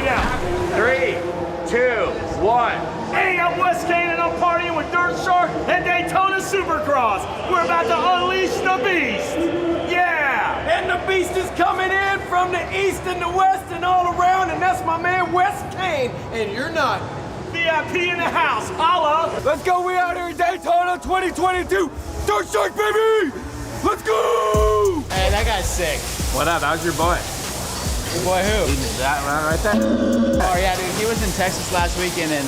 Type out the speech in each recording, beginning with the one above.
me now. 3, 2, 1. Hey, I'm Wes Kane and I'm partying with Dirt Shark and Daytona Supercross. We're about to unleash the beast. Yeah! And the beast is coming in from the east and the west and all around, and that's my man Wes Kane, and you're not. VIP in the house, holla! Let's go, we out here in Daytona 2022. Dirt Shark, baby! Let's go! Hey, that guy's sick. What up? How's your boy? Your boy who? That one right there? Oh yeah, dude, he was in Texas last weekend and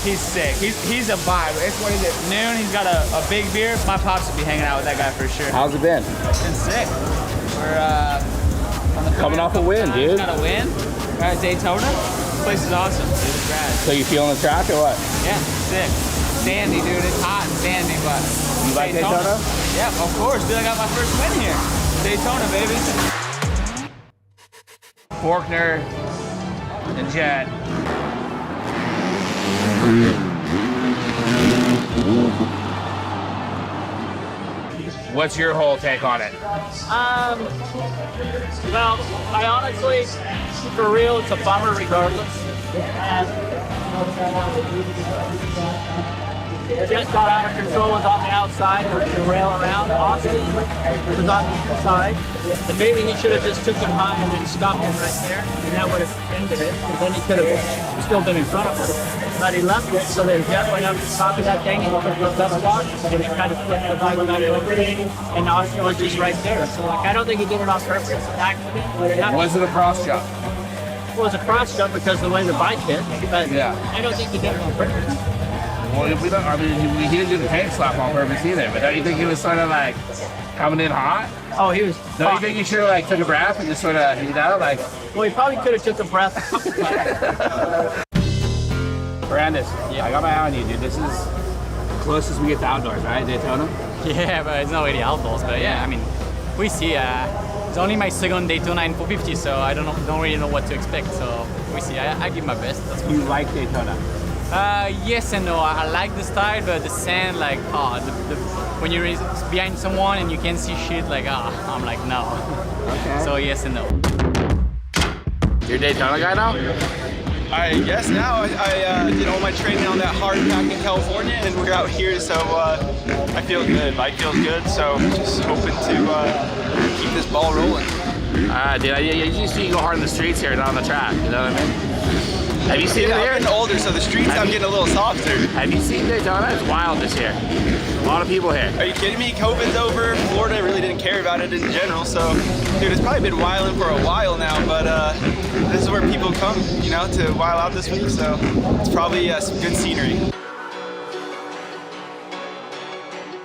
he's sick. He's a vibe. It's what is it, noon, he's got a big beard. My pops would be hanging out with that guy for sure. How's it been? It's been sick. We're on the Coming off a win, dude. Got a win. We're at Daytona. This place is awesome, dude. It's rad. So you feeling the track or what? Yeah, sick. Sandy, dude. It's hot and sandy, but You like Daytona? Yeah, of course, dude. I got my first win here. Daytona, baby. Faulkner and Jet. What's your whole take on it? Well, I honestly, for real, it's a bummer regardless. Just got out of control, was on the outside, the rail around. Austin was on the inside. And maybe he should have just took him high and then stopped him right there, and that would have ended it. And then he could have still been in front of us. But he left it, so they just went up to the top of that thing and took the dust box, and he kind of flipped the bike back over, and Austin was just right there. So like, I don't think he did it on purpose. Accident. Was it a cross jump? It was a cross jump because of the way the bike hit, but Yeah. I don't think he did it on purpose. Well, we don't, I mean, he didn't do the paint slap on purpose either, but don't you think he was sort of like coming in hot? Oh, he was. Don't you think he should have like took a breath and just sort of, you know, like... Well, he probably could have took a breath. Brandis, yeah. I got my eye on you, dude. This is the closest we get to outdoors, right, Daytona? Yeah, but it's not really outdoors. But yeah, I mean, we see. It's only my second Daytona in 450, so I don't really know what to expect. So we see. I give my best. That's You like Daytona? Yes and no. I like the style, but the sand, like, when you're behind someone and you can see shit, like, I'm like, no. Okay. So yes and no. You're a Daytona guy now? I guess now. I did all my training on that hard pack in California, and we're out here, so I feel good. Bike feels good, so just hoping to keep this ball rolling. Dude, I usually see you go hard in the streets here, not on the track. You know what I mean? Have you seen it here? I'm getting older, so the streets I'm getting a little softer. Have you seen Daytona? It's wild this year. A lot of people here. Are you kidding me? COVID's over. Florida really didn't care about it in general, so dude, it's probably been wilding for a while now, but this is where people come, you know, to wild out this week, so it's probably some good scenery.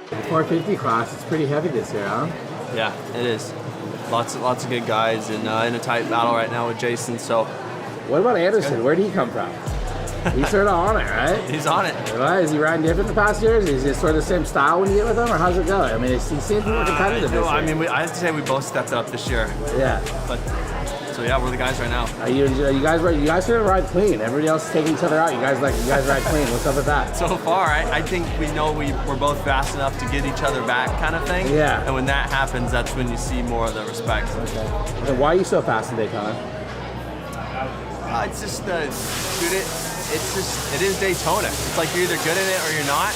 The 450 class, it's pretty heavy this year, huh? Yeah, it is. Lots of good guys, and in a tight battle right now with Jason. So, What about Anderson? Where did he come from? He's sort of on it, right? he's on it. Right? Is he riding different the past years? Is it sort of the same style when you get with him, or how's it go? I mean, he seems more competitive this year. I mean, I have to say we both stepped up this year. Yeah. But so yeah, we're the guys right now. You guys sort of ride clean. Everybody else is taking each other out. You guys ride clean. What's up with that? So far, I think we know we're both fast enough to get each other back, kind of thing. Yeah. And when that happens, that's when you see more of the respect. Okay. And why are you so fast in Daytona? It's just, dude, it is Daytona. It's like you're either good in it or you're not.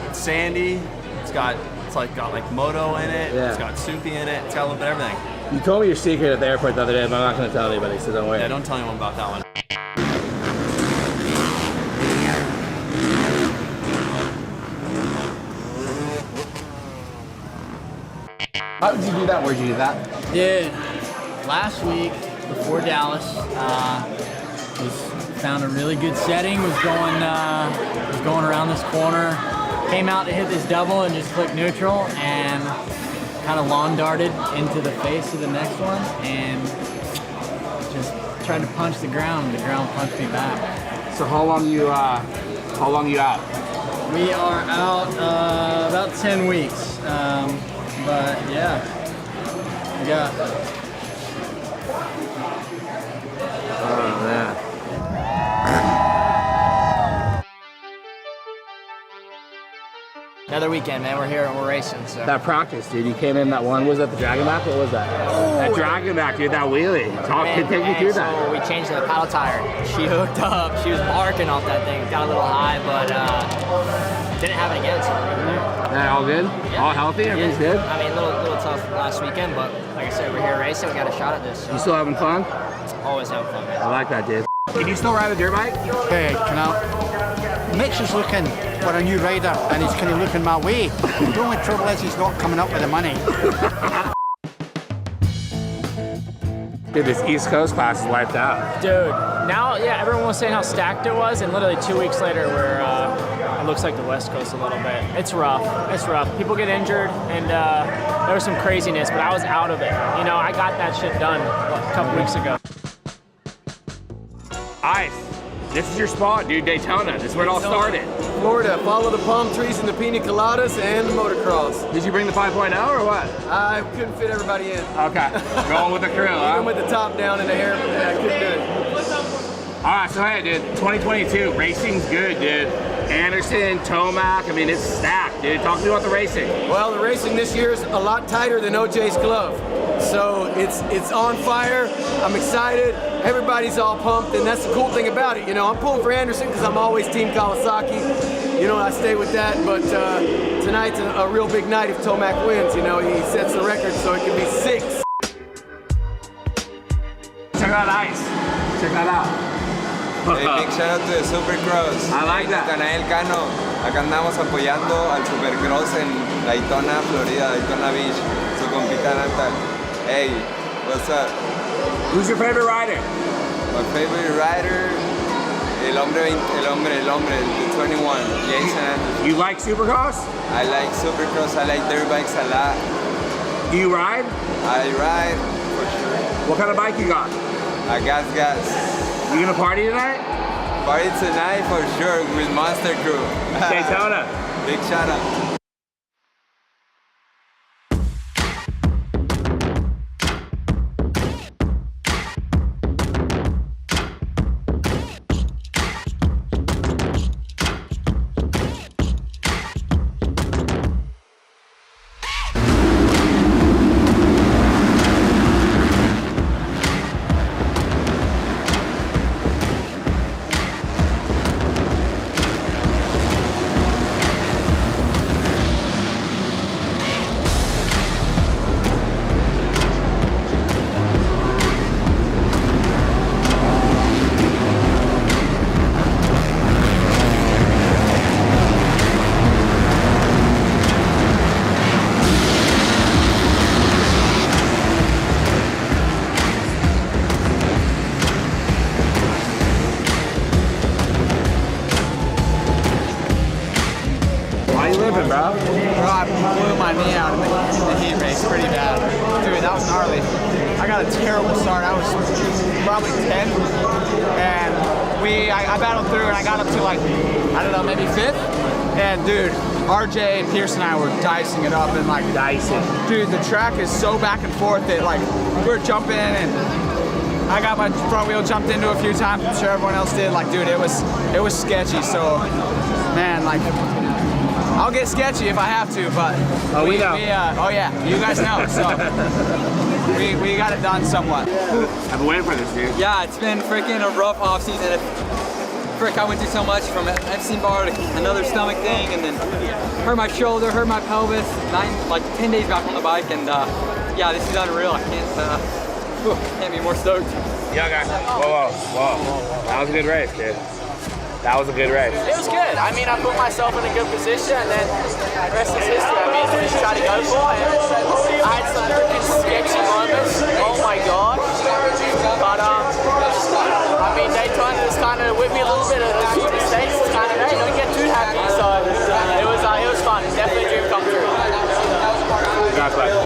It's sandy. It's got like moto in it. Yeah. It's got soupy in it. It's got a little bit of everything. You told me your secret at the airport the other day, but I'm not going to tell anybody, so don't worry. Yeah, don't tell anyone about that one. How did you do that? Where'd you do that? Dude, last week before Dallas, found a really good setting. Was going around this corner. Came out to hit this double and just clicked neutral and kind of lawn darted into the face of the next one and just tried to punch the ground. And the ground punched me back. So how long you out? We are out about 10 weeks. But yeah, we got. Oh man. Another weekend, man. We're here and we're racing. So. That practice, dude. You came in that one. Was that the dragon back? What was that? That dragon back, dude. That wheelie. Take me through that. So we changed the paddle tire. She hooked up. She was barking off that thing. Got a little high, but didn't have it again. So we're there. Yeah, all good? Yeah. All healthy? Everything's good? I mean, a little tough last weekend, but like I said, we're here racing. We got a shot at this. So. You still having fun? Always having fun, man. I like that, dude. Can you still ride a dirt bike? Hey, can I? Mitch is looking for a new rider and he's kind of looking my way. The only trouble is he's not coming up with the money. Dude, this East Coast class is wiped out. Dude, now, yeah, everyone was saying how stacked it was, and literally 2 weeks later, it looks like the West Coast a little bit. It's rough. It's rough. People get injured, and there was some craziness, but I was out of it. You know, I got that shit done a couple weeks ago. Ice. This is your spot, dude. Daytona. This is where it all started. Florida, follow the palm trees and the pina coladas and the motocross. Did you bring the 5.0 or what? I couldn't fit everybody in. Okay. Going with the crew, huh? Even with the top down and the hair, I couldn't do it. All right, so hey, dude, 2022, racing's good, dude. Anderson, Tomac, I mean, it's stacked, dude. Talk to me about the racing. Well, the racing this year is a lot tighter than OJ's glove. So it's on fire. I'm excited. Everybody's all pumped, and that's the cool thing about it. You know, I'm pulling for Anderson because I'm always Team Kawasaki. You know, I stay with that, but tonight's a real big night if Tomac wins. You know, he sets the record, so it could be 6. Check out Ice. Check that out. Hey, big shout out to the Supercross. I like that. Natanael Cano. Acá andamos apoyando al Supercross en Daytona, Florida, Daytona Beach. Su compita Natal. Hey, what's up? Who's your favorite rider? My favorite rider, el hombre, the 21, Jason Anderson. You like Supercross? I like Supercross. I like dirt bikes a lot. Do you ride? I ride, for sure. What kind of bike you got? I gas. You gonna party tonight? Party tonight for sure with Monster Crew. Daytona. Big shout out. bro? Bro, I blew my knee out in the heat race pretty bad. Dude, that was gnarly. I got a terrible start. I was probably 10, and I battled through, and I got up to like, I don't know, maybe 5th. And dude, RJ and Pierce and I were dicing it up and like dicing. Dude, the track is so back and forth that like we're jumping and I got my front wheel jumped into a few times. I'm sure everyone else did. Like, dude, it was sketchy. So, man, like, I'll get sketchy if I have to, but we know. Oh yeah, you guys know. So we got it done somewhat. I've been waiting for this, dude. Yeah, it's been freaking a rough off season. Frick, I went through so much from Epstein Barr to another stomach thing, and then hurt my shoulder, hurt my pelvis. 10 days back on the bike, and yeah, this is unreal. I can't be more stoked. Yo, guys. Whoa. That was a good race, dude. That was a good race. It was good. I mean, I put myself in a good position, and then the rest is history. I mean, we just tried to go for it. I had some freaking sketchy moments. Oh my god. But I mean, Daytona just kind of whipped me a little bit of a few mistakes. It's kind of, hey, don't get too happy. So it was fun. Definitely a dream come true. Gotcha.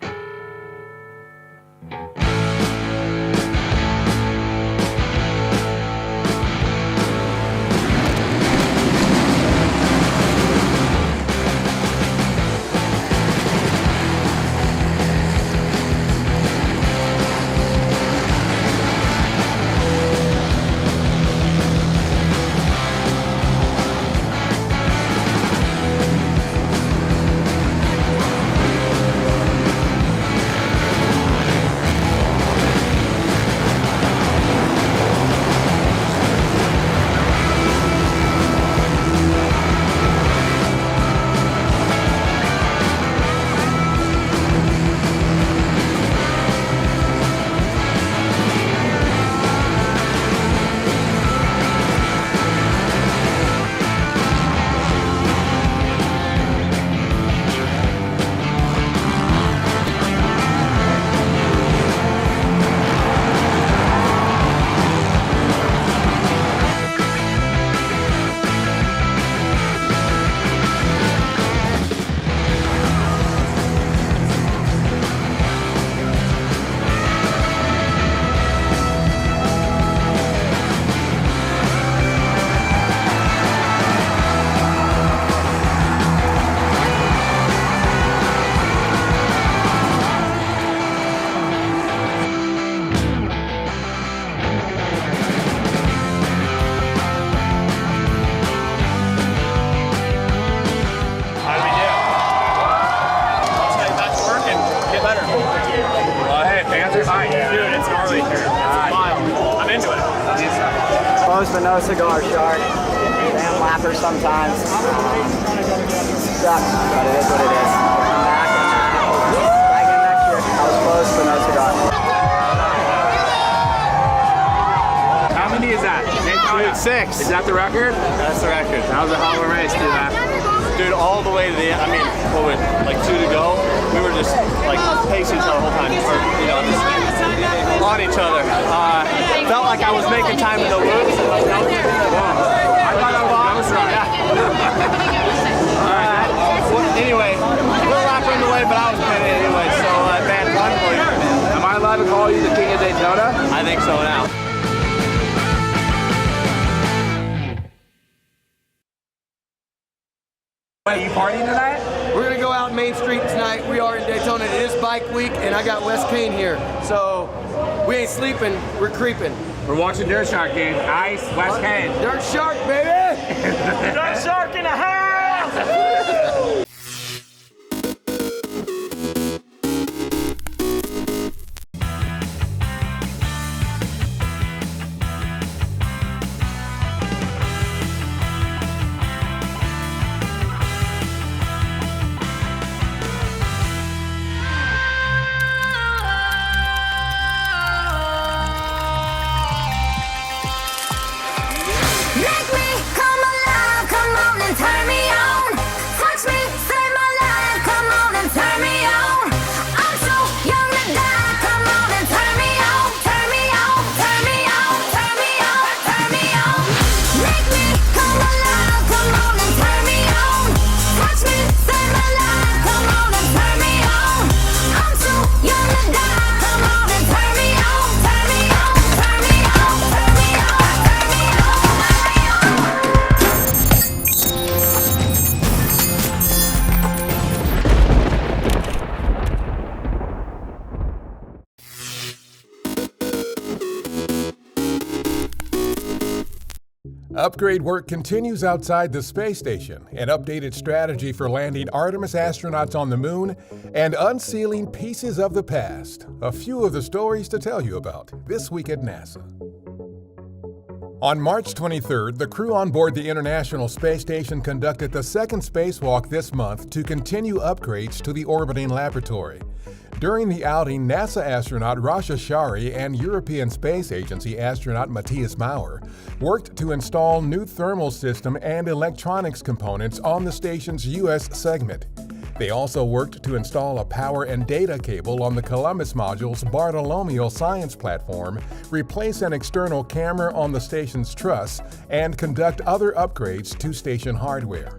close but no cigar shark. Damn lapper sometimes. Sucks, but it is what it is. I'm back and back in next year. I was close but no cigar. How many is that? Dude, 6. Is that the record? That's the record. That was a hell of a race, dude, man. Dude, all the way to the end. I mean, what was like 2 to go? We were just like pacing each other the whole time, or just on each other. Felt like I was making time in the loops. I thought I was right. Yeah. Anyway, little lapper in the way, but I was winning anyway. So bad fun for you. Am I allowed to call you the King of Daytona? I think so now. Are you partying tonight? We're gonna go out Main Street tonight. We are in Daytona. It is bike week, and I got Wes Kane here. So we ain't sleeping, we're creeping. We're watching Dirt Shark game. Ice, Wes Kane. Dirt Shark, baby! Dirt Shark in the house! Make me come alive, come on and turn me on. Touch me, save my life, come on and turn me on. I'm so young to die, come on and turn me on. Turn me on, turn me on, turn me on, turn me on. Make me come alive, come on and turn me on. Touch me, save my life, come on and turn me on. I'm so young to die, come on and turn me on. Turn me on, turn me on, turn me on, turn me on. Upgrade work continues outside the space station, an updated strategy for landing Artemis astronauts on the moon, and unsealing pieces of the past. A few of the stories to tell you about this week at NASA. On March 23rd, the crew on board the International Space Station conducted the second spacewalk this month to continue upgrades to the orbiting laboratory. During the outing, NASA astronaut Rasha Shari and European Space Agency astronaut Matthias Maurer worked to install new thermal system and electronics components on the station's U.S. segment. They also worked to install a power and data cable on the Columbus module's Bartolomeo science platform, replace an external camera on the station's truss, and conduct other upgrades to station hardware.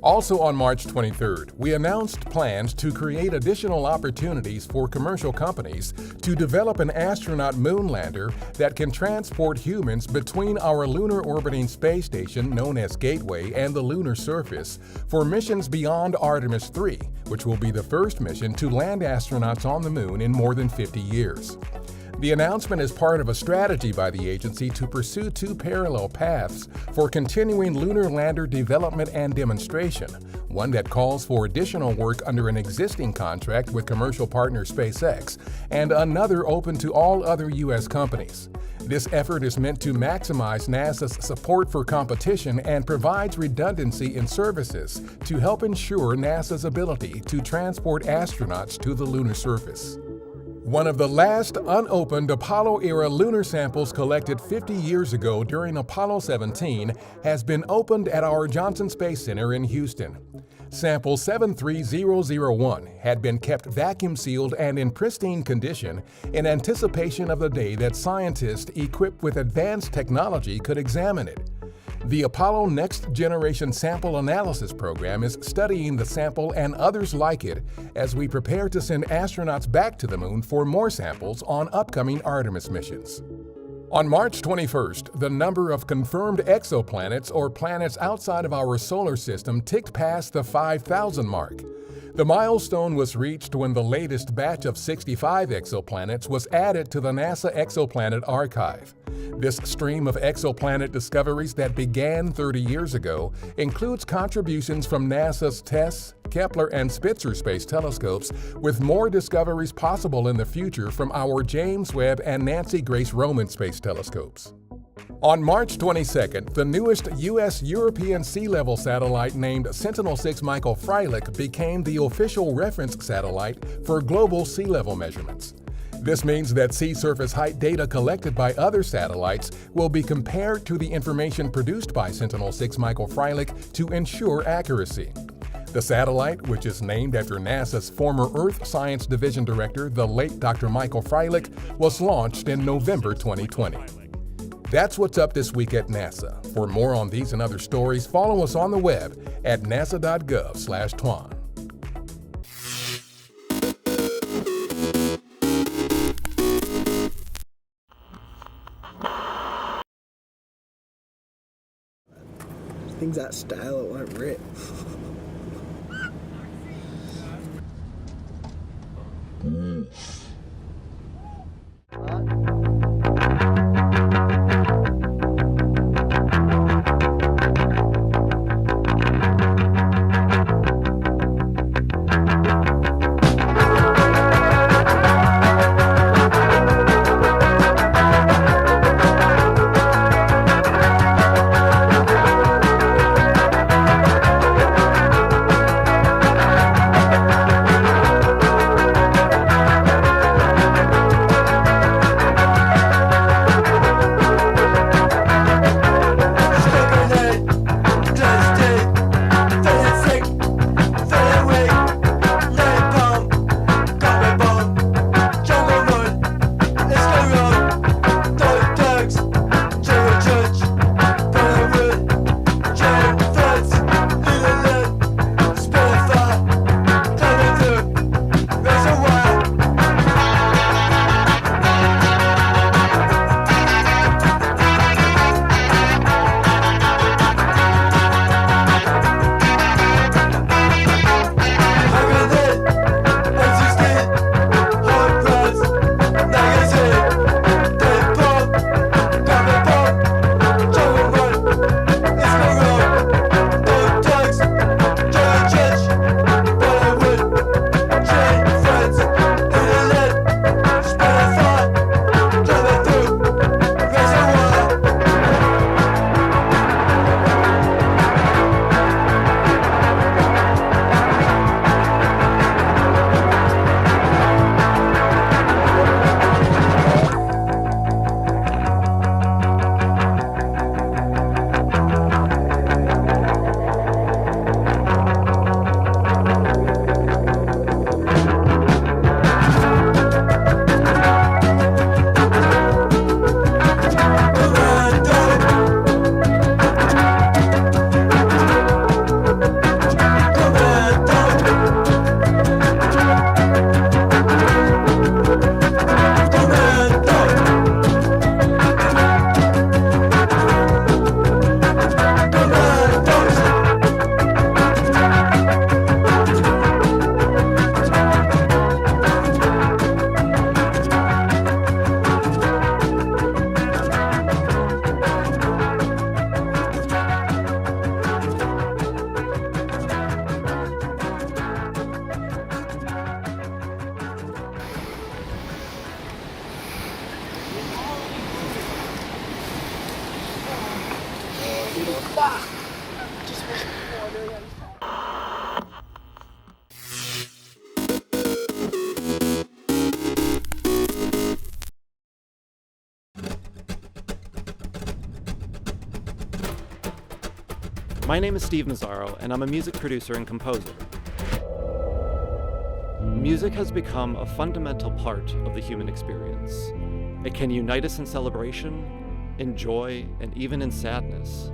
Also on March 23rd, we announced plans to create additional opportunities for commercial companies to develop an astronaut moonlander that can transport humans between our lunar orbiting space station known as Gateway and the lunar surface for missions beyond Artemis 3, which will be the first mission to land astronauts on the moon in more than 50 years. The announcement is part of a strategy by the agency to pursue 2 parallel paths for continuing lunar lander development and demonstration, one that calls for additional work under an existing contract with commercial partner SpaceX, and another open to all other U.S. companies. This effort is meant to maximize NASA's support for competition and provides redundancy in services to help ensure NASA's ability to transport astronauts to the lunar surface. One of the last unopened Apollo-era lunar samples collected 50 years ago during Apollo 17 has been opened at our Johnson Space Center in Houston. Sample 73001 had been kept vacuum-sealed and in pristine condition in anticipation of the day that scientists equipped with advanced technology could examine it. The Apollo Next Generation Sample Analysis Program is studying the sample and others like it as we prepare to send astronauts back to the moon for more samples on upcoming Artemis missions. On March 21st, the number of confirmed exoplanets or planets outside of our solar system ticked past the 5,000 mark. The milestone was reached when the latest batch of 65 exoplanets was added to the NASA Exoplanet Archive. This stream of exoplanet discoveries that began 30 years ago includes contributions from NASA's TESS, Kepler, and Spitzer space telescopes, with more discoveries possible in the future from our James Webb and Nancy Grace Roman space telescopes. On March 22nd, the newest U.S. European sea level satellite named Sentinel-6 Michael Freilich became the official reference satellite for global sea level measurements. This means that sea surface height data collected by other satellites will be compared to the information produced by Sentinel-6 Michael Freilich to ensure accuracy. The satellite, which is named after NASA's former Earth Science Division Director, the late Dr. Michael Freilich, was launched in November 2020. That's what's up this week at NASA. For more on these and other stories, follow us on the web at nasa.gov/twan. Things that style, it won't rip. My name is Steve Mazzaro, and I'm a music producer and composer. Music has become a fundamental part of the human experience. It can unite us in celebration, in joy, and even in sadness.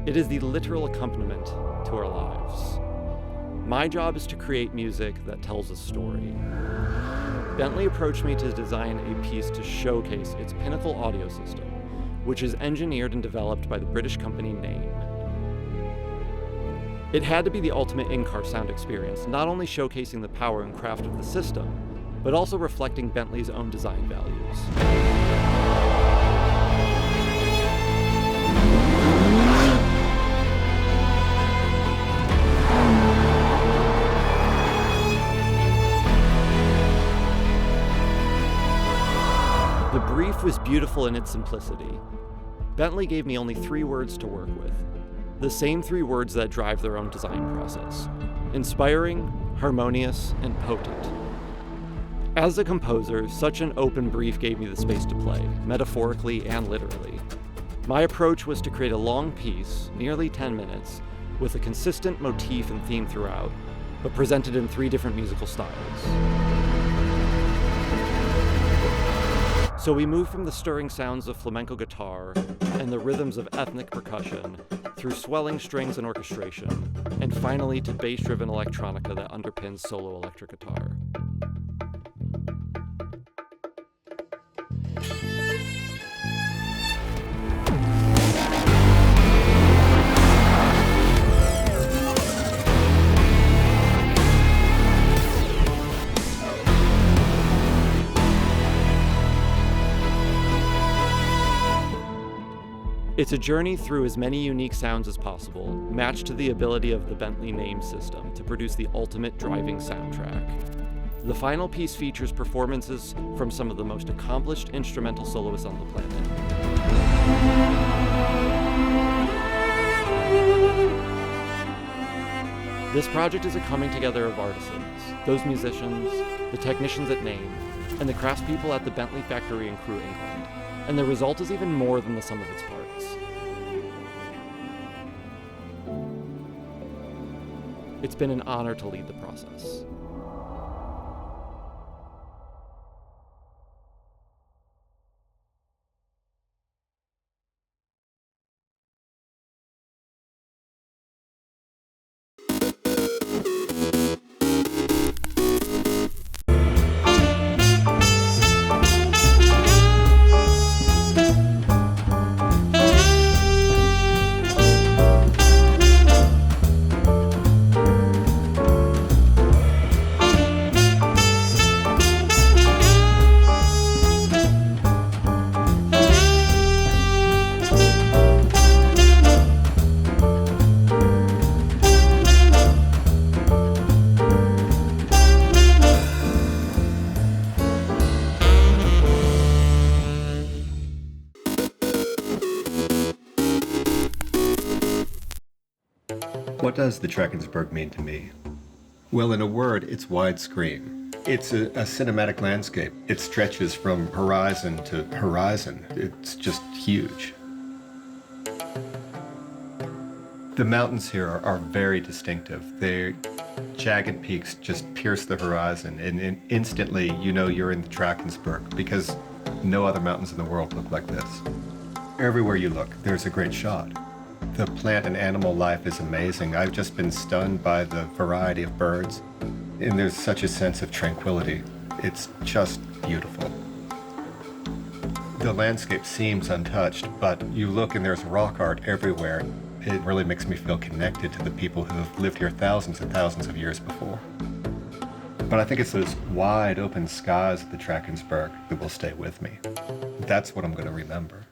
It is the literal accompaniment to our lives. My job is to create music that tells a story. Bentley approached me to design a piece to showcase its pinnacle audio system, which is engineered and developed by the British company Name. It had to be the ultimate in-car sound experience, not only showcasing the power and craft of the system, but also reflecting Bentley's own design values. The brief was beautiful in its simplicity. Bentley gave me only 3 words to work with. The same 3 words that drive their own design process: inspiring, harmonious, and potent. As a composer, such an open brief gave me the space to play, metaphorically and literally. My approach was to create a long piece, nearly 10 minutes, with a consistent motif and theme throughout, but presented in 3 different musical styles. So we moved from the stirring sounds of flamenco guitar and the rhythms of ethnic percussion through swelling strings and orchestration, and finally to bass-driven electronica that underpins solo electric guitar. It's a journey through as many unique sounds as possible, matched to the ability of the Bentley name system to produce the ultimate driving soundtrack. The final piece features performances from some of the most accomplished instrumental soloists on the planet. This project is a coming together of artisans, those musicians, the technicians at NAME, and the craftspeople at the Bentley factory in Crewe, England. And the result is even more than the sum of its parts. It's been an honor to lead the process. What does the Drakensberg mean to me? Well, in a word, it's widescreen. It's a cinematic landscape. It stretches from horizon to horizon. It's just huge. The mountains here are very distinctive. Their jagged peaks just pierce the horizon, and instantly you know you're in the Drakensberg because no other mountains in the world look like this. Everywhere you look, there's a great shot. The plant and animal life is amazing. I've just been stunned by the variety of birds, and there's such a sense of tranquility. It's just beautiful. The landscape seems untouched, but you look and there's rock art everywhere. It really makes me feel connected to the people who have lived here thousands and thousands of years before. But I think it's those wide open skies of the Drakensberg that will stay with me. That's what I'm going to remember.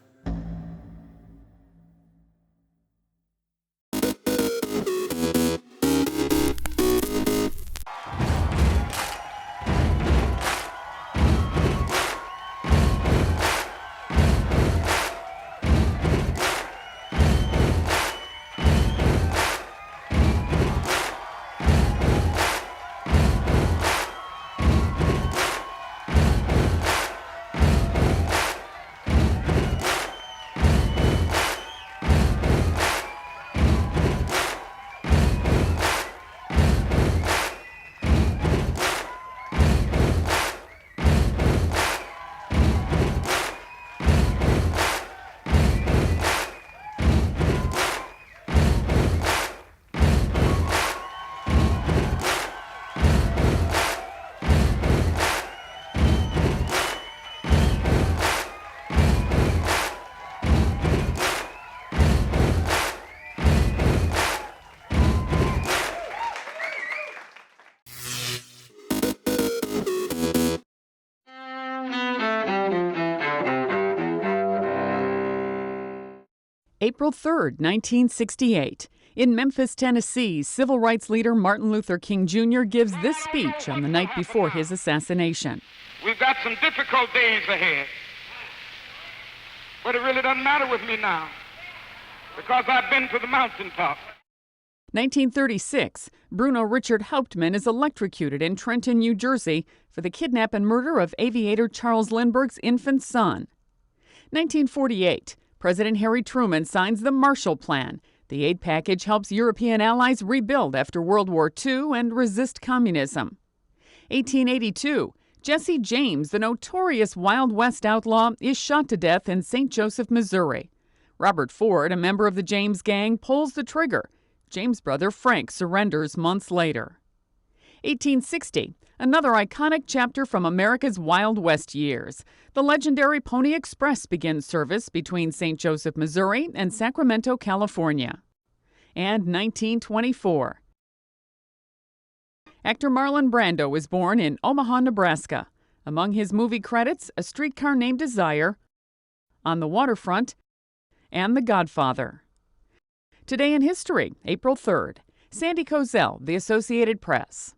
April 3rd, 1968. In Memphis, Tennessee, civil rights leader Martin Luther King Jr. gives this speech on the night before his assassination. We've got some difficult days ahead. But it really doesn't matter with me now, because I've been to the mountaintop. 1936, Bruno Richard Hauptmann is electrocuted in Trenton, New Jersey for the kidnap and murder of aviator Charles Lindbergh's infant son. 1948, President Harry Truman signs the Marshall Plan. The aid package helps European allies rebuild after World War II and resist communism. 1882, Jesse James, the notorious Wild West outlaw, is shot to death in St. Joseph, Missouri. Robert Ford, a member of the James gang, pulls the trigger. James' brother Frank surrenders months later. 1860, another iconic chapter from America's Wild West years. The legendary Pony Express begins service between St. Joseph, Missouri and Sacramento, California. And 1924. Actor Marlon Brando was born in Omaha, Nebraska. Among his movie credits, A Streetcar Named Desire, On the Waterfront, and The Godfather. Today in history, April 3rd. Sandy Kozel, The Associated Press.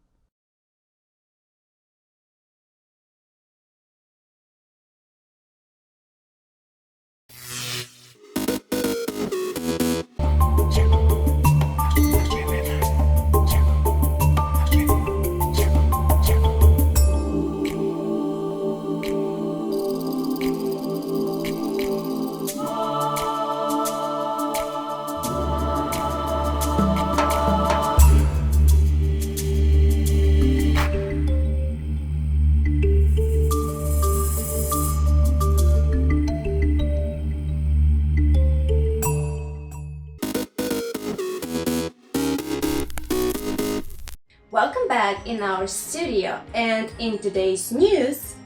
Welcome back in our studio, and in today's news,